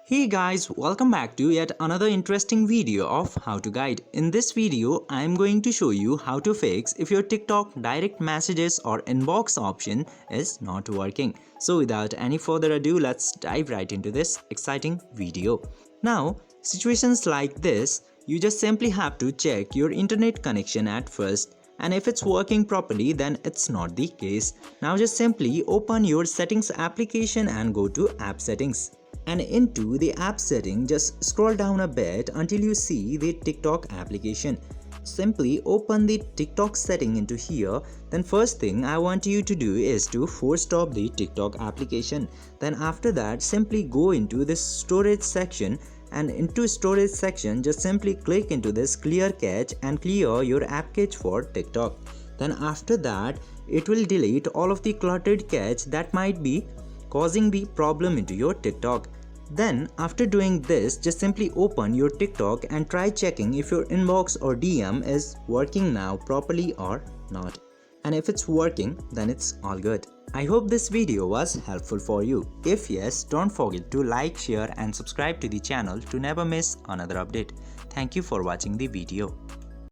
Hey guys, welcome back to yet another interesting video of How to Guide. In this video, I am going to show you how to fix if your TikTok direct messages or inbox option is not working. So without any further ado, let's dive right into this exciting video. Now, situations like this, you just simply have to check your internet connection at first. And if it's working properly, then it's not the case. Now just simply open your settings application and go to app settings. And into the app setting, just scroll down a bit until you see the TikTok application. Simply open the TikTok setting into here. Then first thing I want you to do is to force stop the TikTok application. Then after that, simply go into this storage section, and into storage section just simply click into this clear cache and clear your app cache for TikTok. Then after that, it will delete all of the cluttered cache that might be causing the problem into your TikTok. Then after doing this, just simply open your TikTok and try checking if your inbox or DM is working now properly or not. And if it's working, then it's all good. I hope this video was helpful for you. If yes, don't forget to like, share and subscribe to the channel to never miss another update. Thank you for watching the video.